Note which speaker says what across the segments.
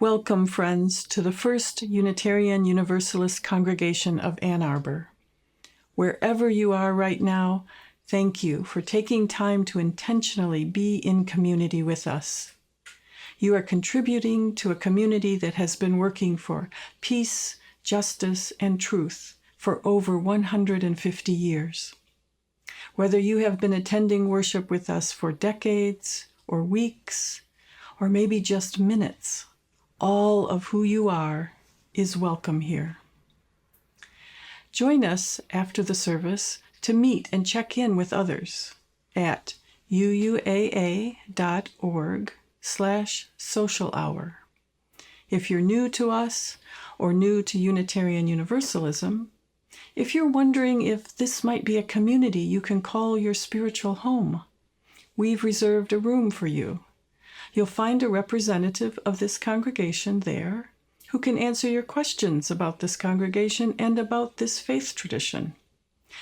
Speaker 1: Welcome, friends, to the First Unitarian Universalist Congregation of Ann Arbor. Wherever you are right now, thank you for taking time to intentionally be in community with us. You are contributing to a community that has been working for peace, justice, and truth for over 150 years. Whether you have been attending worship with us for decades, or weeks, or maybe just minutes, all of who you are is welcome here. Join us after the service to meet and check in with others at UUAA.org/social hour. If you're new to us or new to Unitarian Universalism, if you're wondering if this might be a community you can call your spiritual home, we've reserved a room for you. You'll find a representative of this congregation there who can answer your questions about this congregation and about this faith tradition.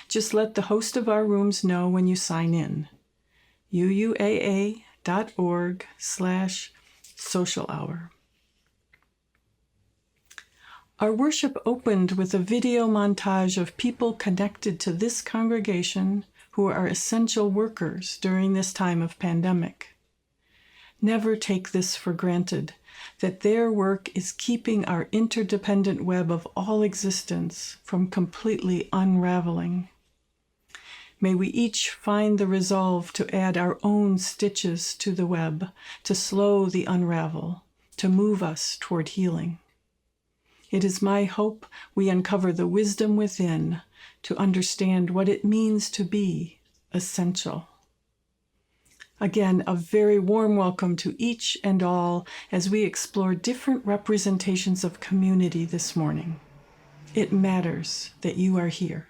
Speaker 1: Just let the host of our rooms know when you sign in. UUAA.org/social hour. Our worship opened with a video montage of people connected to this congregation who are essential workers during this time of pandemic. Never take this for granted, that their work is keeping our interdependent web of all existence from completely unraveling. May we each find the resolve to add our own stitches to the web, to slow the unravel, to move us toward healing. It is my hope we uncover the wisdom within to understand what it means to be essential. Again, a very warm welcome to each and all as we explore different representations of community this morning. It matters that you are here.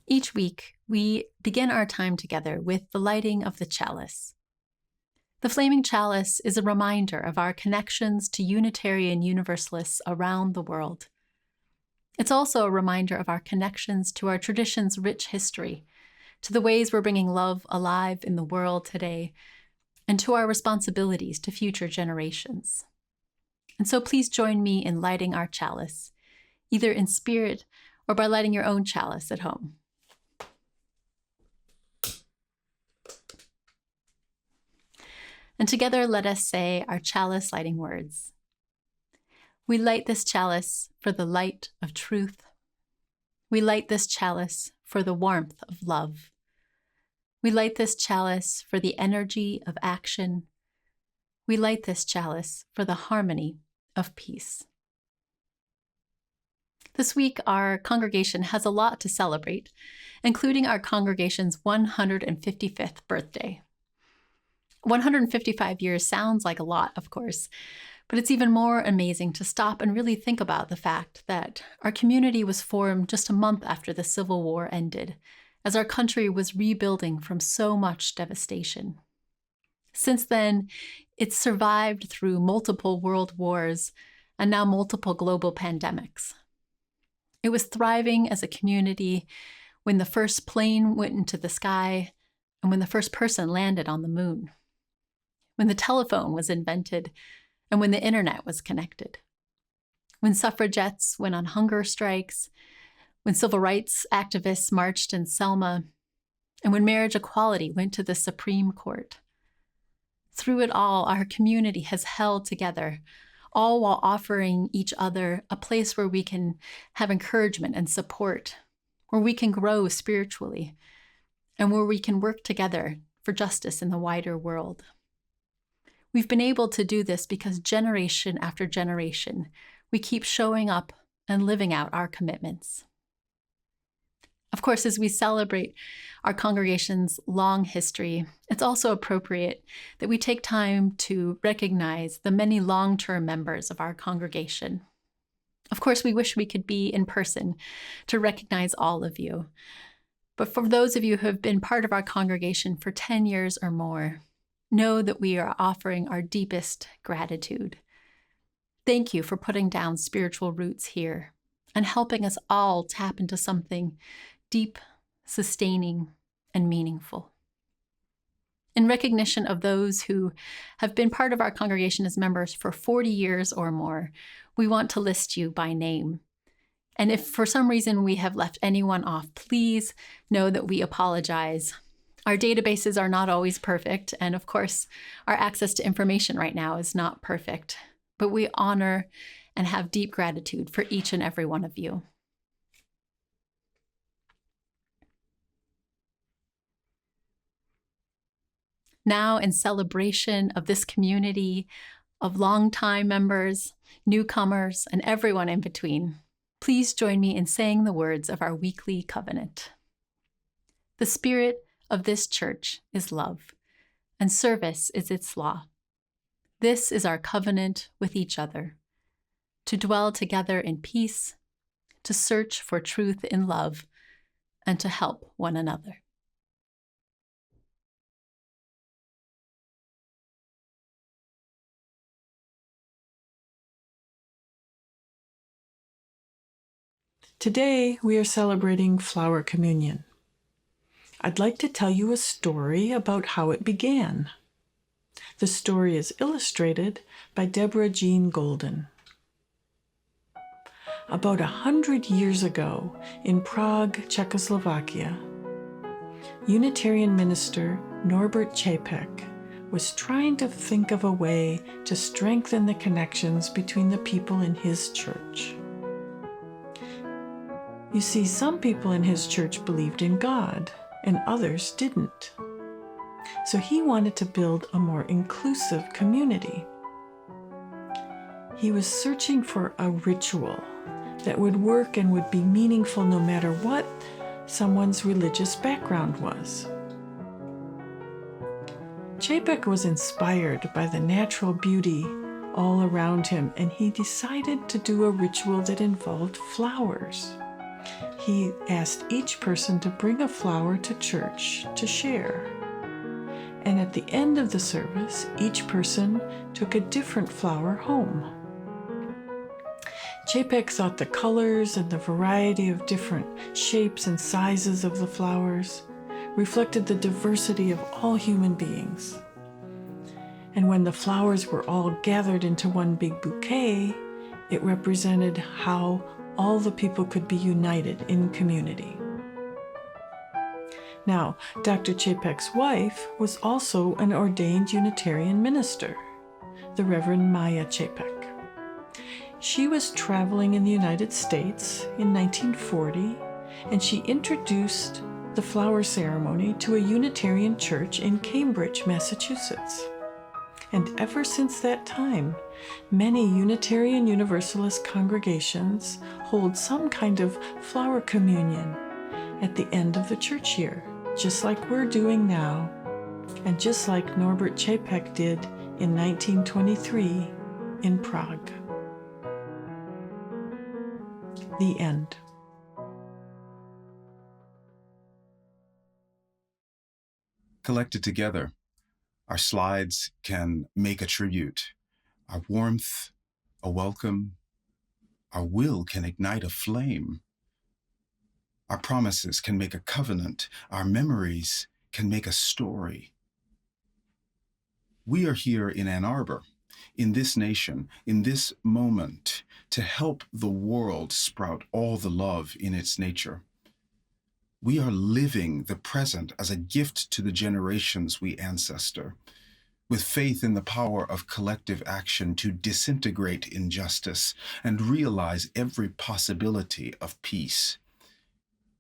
Speaker 2: Each week, we begin our time together with the lighting of the chalice. The flaming chalice is a reminder of our connections to Unitarian Universalists around the world. It's also a reminder of our connections to our tradition's rich history, to the ways we're bringing love alive in the world today, and to our responsibilities to future generations. And so please join me in lighting our chalice, either in spirit or by lighting your own chalice at home. And together let us say our chalice lighting words. We light this chalice for the light of truth. We light this chalice for the warmth of love. We light this chalice for the energy of action. We light this chalice for the harmony of peace. This week, our congregation has a lot to celebrate, including our congregation's 155th birthday. 155 years sounds like a lot, of course, but it's even more amazing to stop and really think about the fact that our community was formed just a month after the Civil War ended, as our country was rebuilding from so much devastation. Since then, it's survived through multiple world wars and now multiple global pandemics. It was thriving as a community when the first plane went into the sky and when the first person landed on the moon, when the telephone was invented, and when the internet was connected, when suffragettes went on hunger strikes, when civil rights activists marched in Selma, and when marriage equality went to the Supreme Court. Through it all, our community has held together, all while offering each other a place where we can have encouragement and support, where we can grow spiritually, and where we can work together for justice in the wider world. We've been able to do this because generation after generation, we keep showing up and living out our commitments. Of course, as we celebrate our congregation's long history, it's also appropriate that we take time to recognize the many long-term members of our congregation. Of course, we wish we could be in person to recognize all of you. But for those of you who have been part of our congregation for 10 years or more, know that we are offering our deepest gratitude. Thank you for putting down spiritual roots here, and helping us all tap into something deep, sustaining, and meaningful. In recognition of those who have been part of our congregation as members for 40 years or more, we want to list you by name. And if for some reason we have left anyone off, please know that we apologize. Our databases are not always perfect, and of course, our access to information right now is not perfect, but we honor and have deep gratitude for each and every one of you. Now, in celebration of this community of longtime members, newcomers, and everyone in between, please join me in saying the words of our weekly covenant. The spirit of this church is love, and service is its law. This is our covenant with each other, to dwell together in peace, to search for truth in love, and to help one another.
Speaker 1: Today, we are celebrating Flower Communion. I'd like to tell you a story about how it began. The story is illustrated by Deborah Jean Golden. About 100 years ago, in Prague, Czechoslovakia, Unitarian minister Norbert Čapek was trying to think of a way to strengthen the connections between the people in his church. You see, some people in his church believed in God, and others didn't. So he wanted to build a more inclusive community. He was searching for a ritual that would work and would be meaningful no matter what someone's religious background was. Čapek was inspired by the natural beauty all around him, and he decided to do a ritual that involved flowers. He asked each person to bring a flower to church to share. And at the end of the service, each person took a different flower home. Čapek thought the colors and the variety of different shapes and sizes of the flowers reflected the diversity of all human beings. And when the flowers were all gathered into one big bouquet, it represented how all the people could be united in community. Now, Dr. Čapek's wife was also an ordained Unitarian minister, the Reverend Maya Čapek. She was traveling in the United States in 1940, and she introduced the flower ceremony to a Unitarian church in Cambridge, Massachusetts. And ever since that time, many Unitarian Universalist congregations hold some kind of flower communion at the end of the church year, just like we're doing now, and just like Norbert Čapek did in 1923 in Prague. The end.
Speaker 3: Collected together, our slides can make a tribute. Our warmth, a welcome. Our will can ignite a flame. Our promises can make a covenant. Our memories can make a story. We are here in Ann Arbor, in this nation, in this moment, to help the world sprout all the love in its nature. We are living the present as a gift to the generations we ancestor, with faith in the power of collective action to disintegrate injustice and realize every possibility of peace.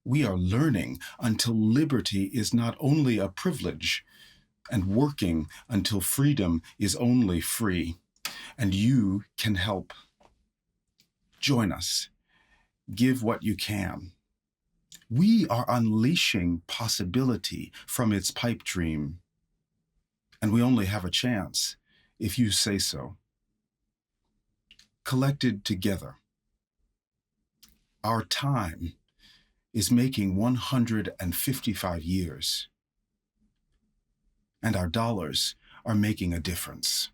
Speaker 3: We are learning until liberty is not only a privilege, and working until freedom is only free. And you can help. Join us. Give what you can. We are unleashing possibility from its pipe dream. And we only have a chance if you say so. Collected together, our time is making 155 years. And our dollars are making a difference.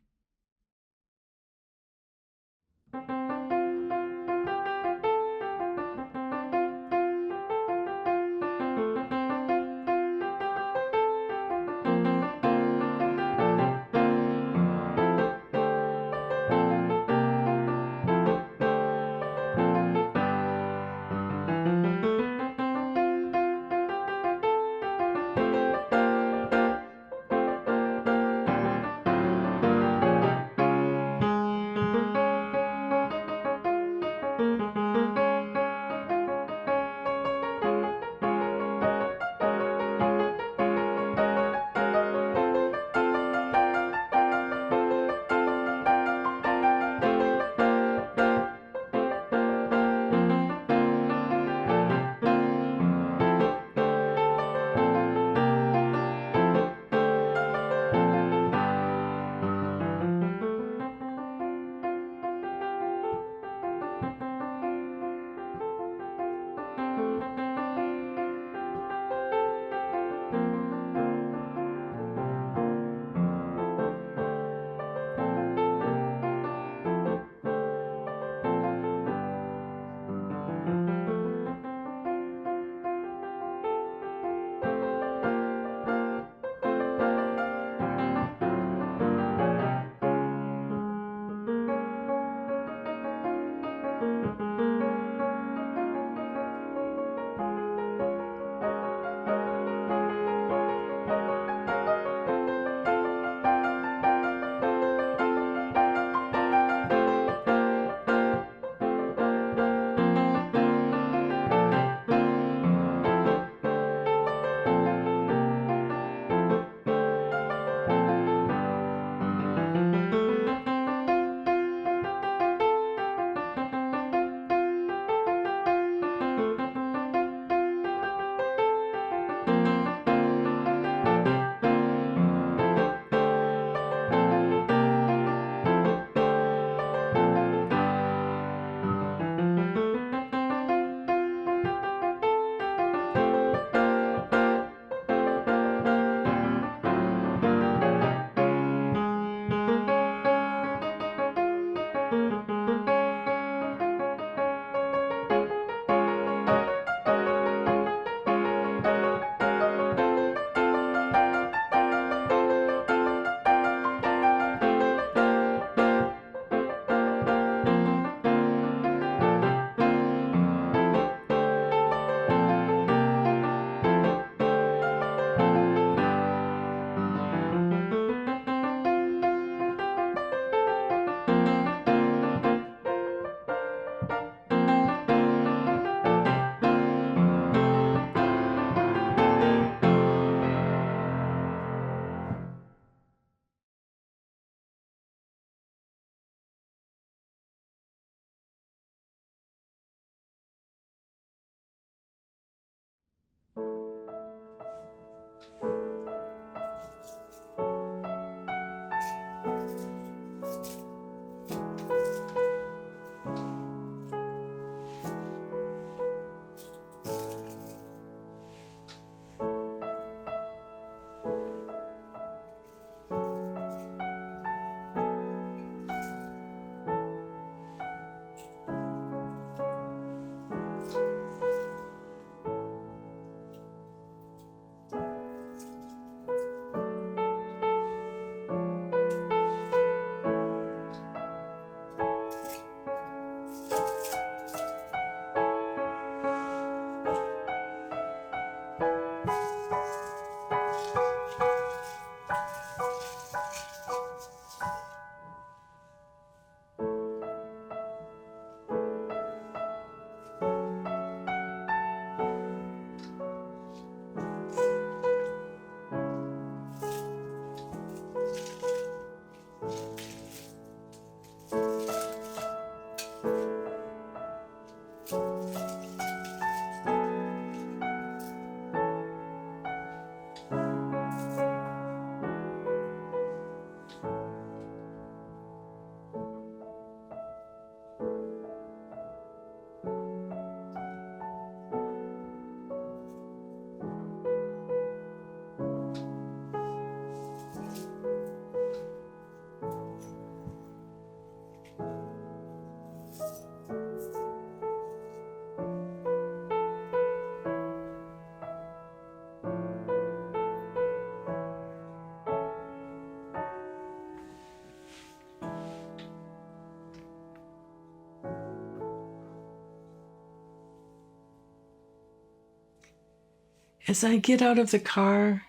Speaker 1: As I get out of the car,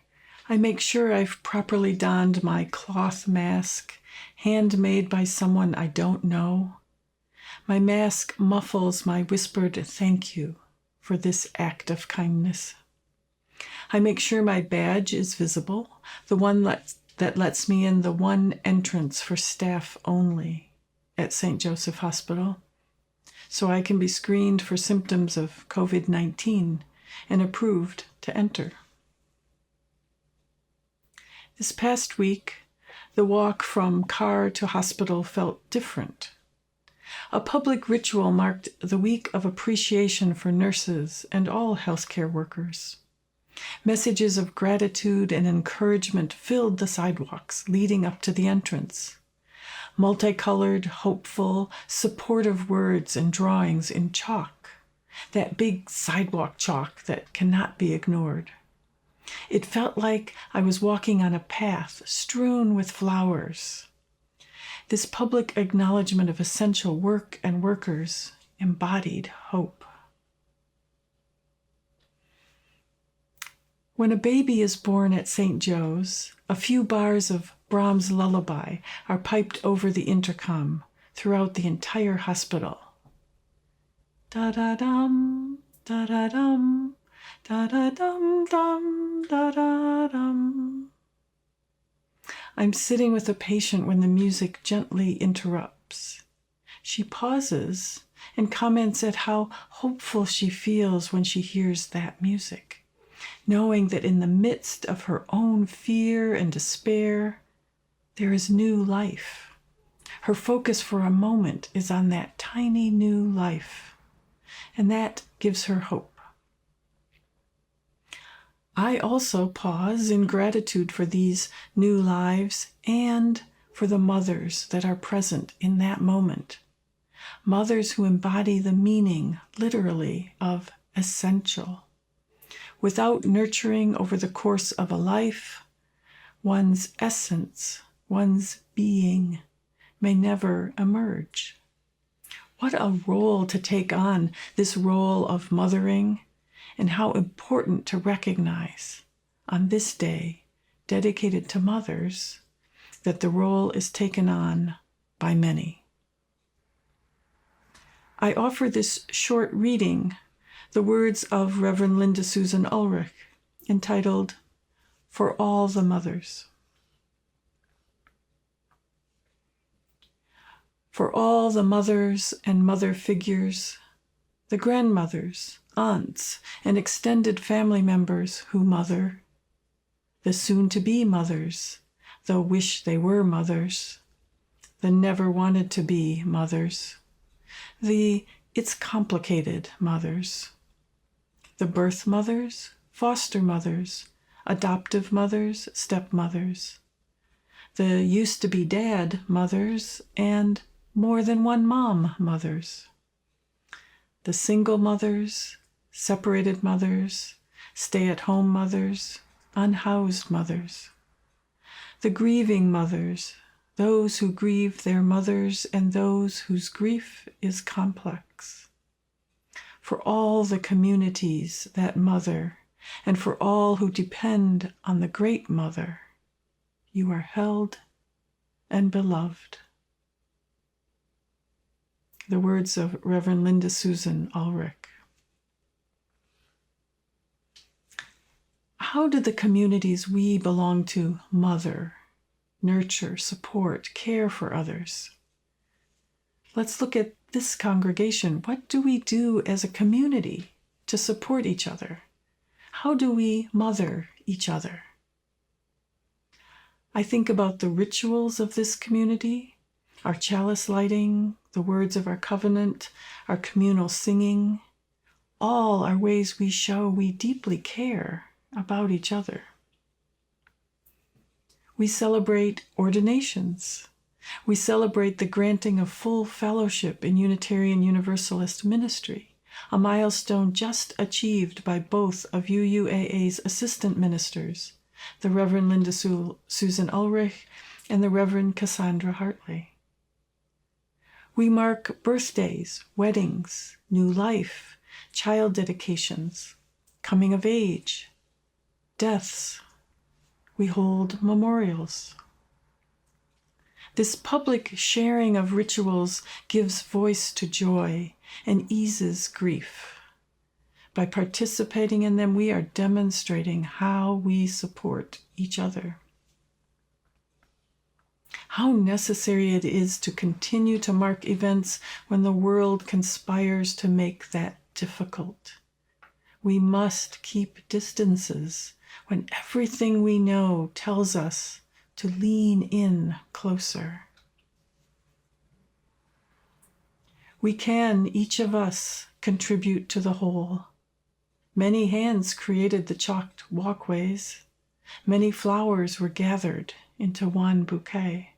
Speaker 1: I make sure I've properly donned my cloth mask, handmade by someone I don't know. My mask muffles my whispered thank you for this act of kindness. I make sure my badge is visible, the one that lets me in the one entrance for staff only at St. Joseph Hospital, so I can be screened for symptoms of COVID-19 and approved to enter. This past week, the walk from car to hospital felt different. A public ritual marked the week of appreciation for nurses and all healthcare workers. Messages of gratitude and encouragement filled the sidewalks leading up to the entrance. Multicolored, hopeful, supportive words and drawings in chalk, that big sidewalk chalk that cannot be ignored. It felt like I was walking on a path strewn with flowers. This public acknowledgement of essential work and workers embodied hope. When a baby is born at St. Joe's, a few bars of Brahms' lullaby are piped over the intercom throughout the entire hospital. Da-da-dum, da-da-dum, da-da-dum-dum, da-da-dum. I'm sitting with a patient when the music gently interrupts. She pauses and comments at how hopeful she feels when she hears that music, knowing that in the midst of her own fear and despair, there is new life. Her focus for a moment is on that tiny new life, and that gives her hope. I also pause in gratitude for these new lives and for the mothers that are present in that moment. Mothers who embody the meaning, literally, of essential. Without nurturing over the course of a life, one's essence, one's being, may never emerge. What a role to take on, this role of mothering, and how important to recognize on this day dedicated to mothers that the role is taken on by many. I offer this short reading, the words of Reverend Lindasusan Ulrich, entitled, For All the Mothers. For all the mothers and mother figures, the grandmothers, aunts, and extended family members who mother, the soon-to-be mothers, though wish they were mothers, the never wanted to be mothers, the it's complicated mothers, the birth mothers, foster mothers, adoptive mothers, stepmothers, the used-to-be dad mothers, and more than one mom mothers, the single mothers, separated mothers, stay-at-home mothers, unhoused mothers, the grieving mothers, those who grieve their mothers and those whose grief is complex, for all the communities that mother, and for all who depend on the great mother, you are held and beloved. The words of Reverend Lindasusan Ulrich. How do the communities we belong to mother, nurture, support, care for others? Let's look at this congregation. What do we do as a community to support each other? How do we mother each other? I think about the rituals of this community, our chalice lighting, the words of our covenant, our communal singing. All are ways we show we deeply care about each other. We celebrate ordinations. We celebrate the granting of full fellowship in Unitarian Universalist ministry, a milestone just achieved by both of UUAA's assistant ministers, the Reverend Lindasusan Ulrich and the Reverend Cassandra Hartley. We mark birthdays, weddings, new life, child dedications, coming of age, deaths, we hold memorials. This public sharing of rituals gives voice to joy and eases grief. By participating in them, we are demonstrating how we support each other. How necessary it is to continue to mark events when the world conspires to make that difficult. We must keep distances when everything we know tells us to lean in closer. We can, each of us, contribute to the whole. Many hands created the chalked walkways. Many flowers were gathered into one bouquet.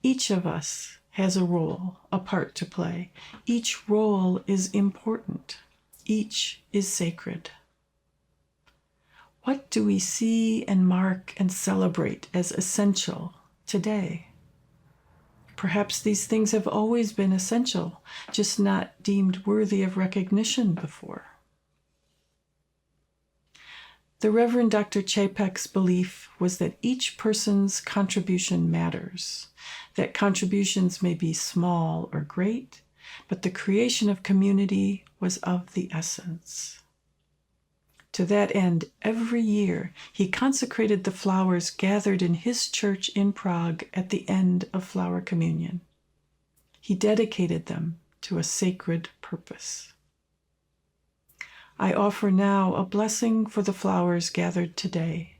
Speaker 1: Each of us has a role, a part to play. Each role is important. Each is sacred. What do we see and mark and celebrate as essential today? Perhaps these things have always been essential, just not deemed worthy of recognition before. The Reverend Dr. Chapek's belief was that each person's contribution matters, that contributions may be small or great, but the creation of community was of the essence. To that end, every year he consecrated the flowers gathered in his church in Prague at the end of Flower Communion. He dedicated them to a sacred purpose. I offer now a blessing for the flowers gathered today,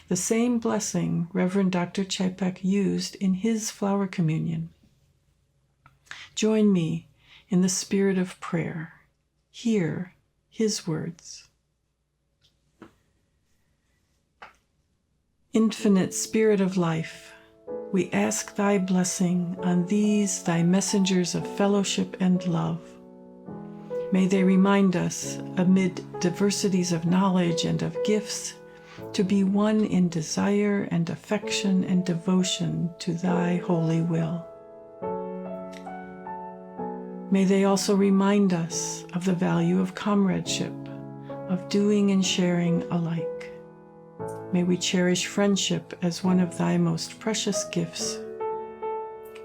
Speaker 1: the same blessing Reverend Dr. Chapek used in his Flower Communion. Join me in the spirit of prayer. Hear his words. Infinite Spirit of life, we ask thy blessing on these thy messengers of fellowship and love. May they remind us, amid diversities of knowledge and of gifts, to be one in desire and affection and devotion to thy holy will. May they also remind us of the value of comradeship, of doing and sharing alike. May we cherish friendship as one of thy most precious gifts.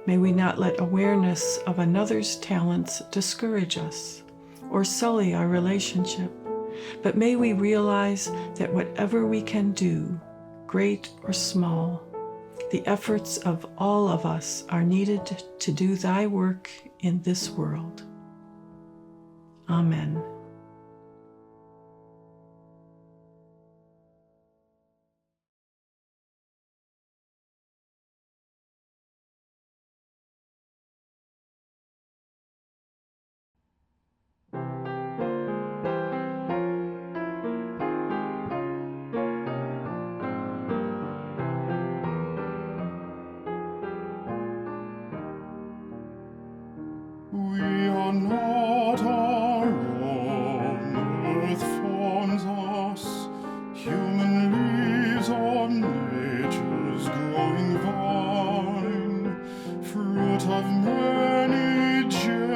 Speaker 1: May we not let awareness of another's talents discourage us or sully our relationship, but may we realize that whatever we can do, great or small, the efforts of all of us are needed to do thy work in this world. Amen.
Speaker 4: We are not our own, earth forms us, human leaves on nature's growing vine, fruit of many generations,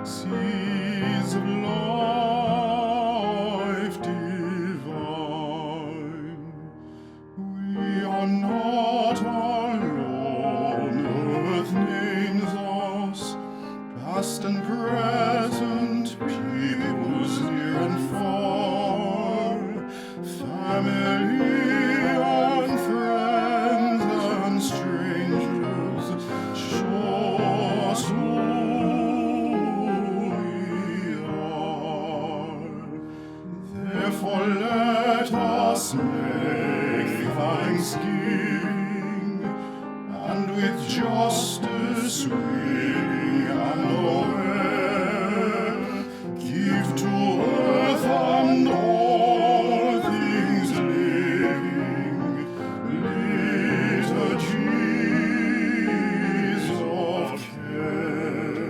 Speaker 4: seeds of life divine. We are not alone, earth names us, past and present, peoples near and far, family and friends and strangers, show us who we are. Therefore let us make thanksgiving, and with justice willing and aware, give to earth and all things living liturgies of care.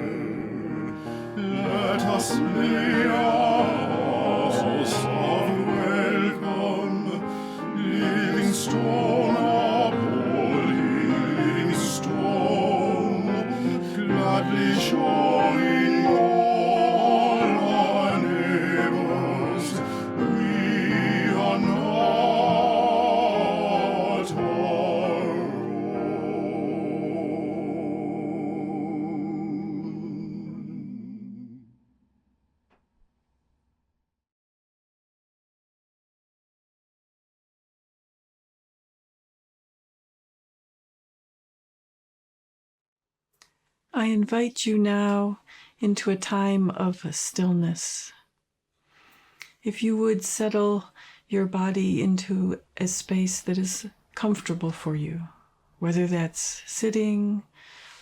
Speaker 4: Let us lay our house of welcome, living stone upholding living stone, gladly showing all our neighbors
Speaker 1: I invite you now into a time of stillness. If you would settle your body into a space that is comfortable for you, whether that's sitting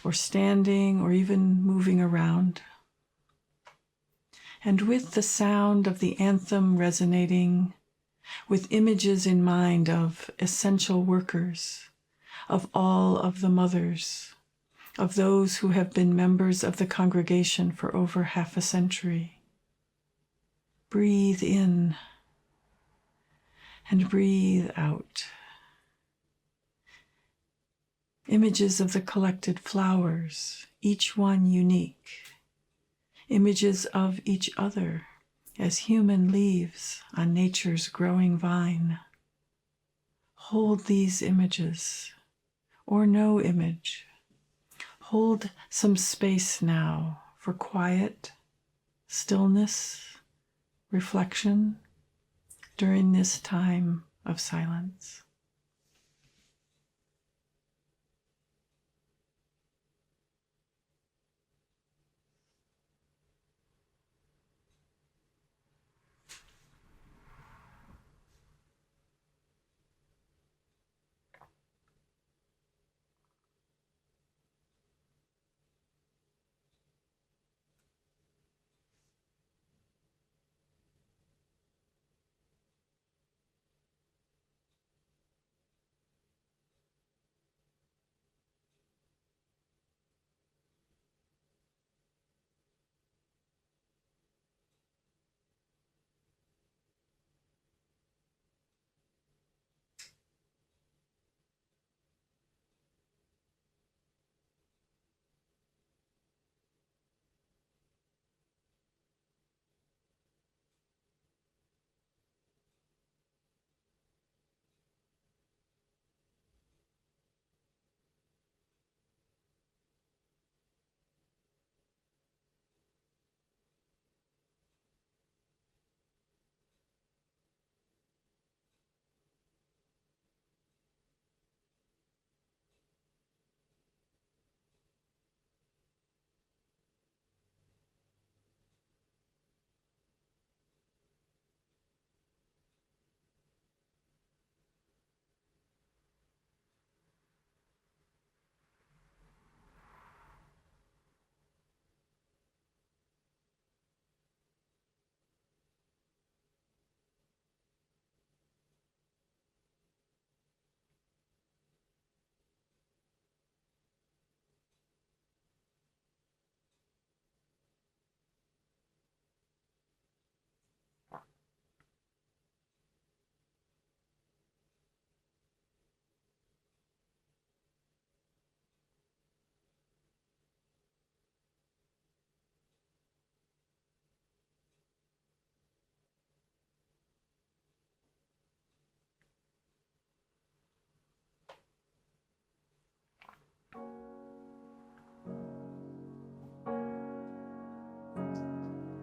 Speaker 1: or standing or even moving around. And with the sound of the anthem resonating, with images in mind of essential workers, of all of the mothers, of those who have been members of the congregation for over half a century. Breathe in and breathe out. Images of the collected flowers, each one unique. Images of each other as human leaves on nature's growing vine. Hold these images, or no image. Hold some space now for quiet, stillness, reflection during this time of silence.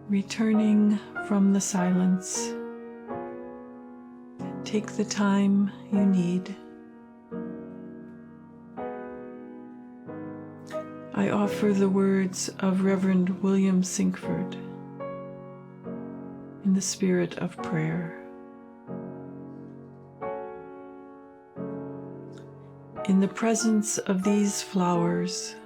Speaker 1: Returning from the silence, take the time you need. I offer the words of Reverend William Sinkford in the spirit of prayer. In the presence of these flowers,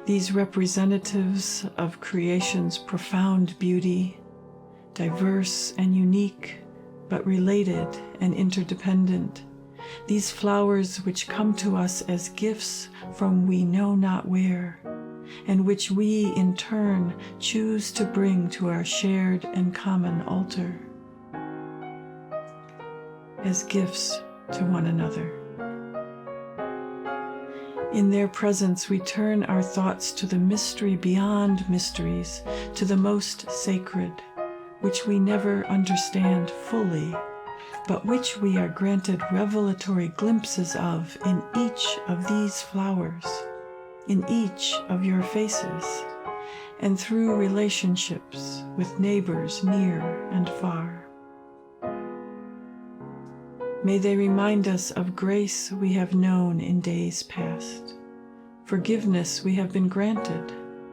Speaker 1: these representatives of creation's profound beauty, diverse and unique, but related and interdependent, these flowers which come to us as gifts from we know not where, and which we in turn choose to bring to our shared and common altar, as gifts to one another. In their presence, we turn our thoughts to the mystery beyond mysteries, to the most sacred, which we never understand fully, but which we are granted revelatory glimpses of in each of these flowers, in each of your faces, and through relationships with neighbors near and far. May they remind us of grace we have known in days past, forgiveness we have been granted,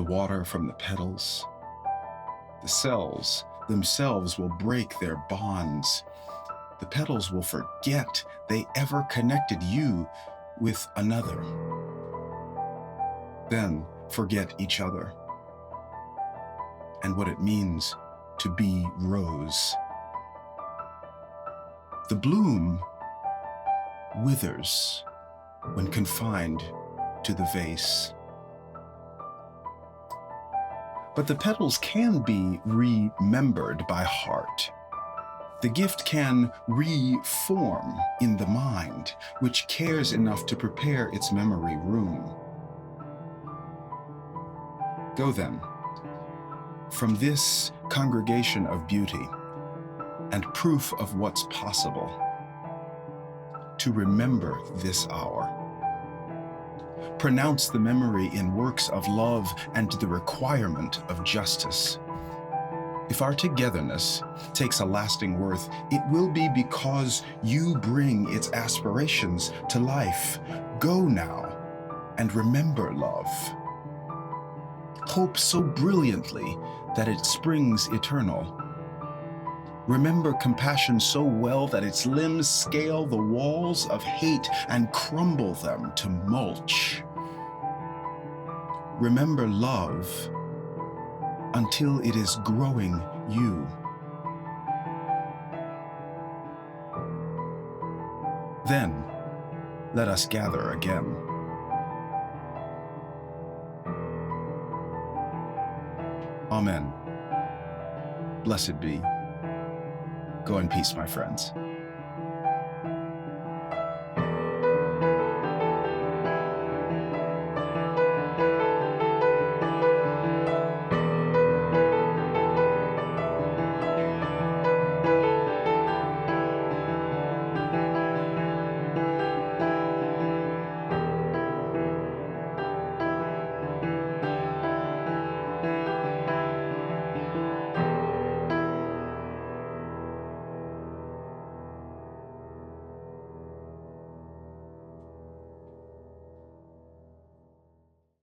Speaker 3: the water from the petals. The cells themselves will break their bonds. The petals will forget they ever connected you with another. Then forget each other and what it means to be rose. The bloom withers when confined to the vase. But the petals can be remembered by heart. The gift can reform in the mind, which cares enough to prepare its memory room. Go then, from this congregation of beauty and proof of what's possible, to remember this hour. Pronounce the memory in works of love and the requirement of justice. If our togetherness takes a lasting worth, it will be because you bring its aspirations to life. Go now and remember love. Hope so brilliantly that it springs eternal. Remember compassion so well that its limbs scale the walls of hate and crumble them to mulch. Remember love until it is growing you. Then let us gather again. Amen. Blessed be. Go in peace, my friends.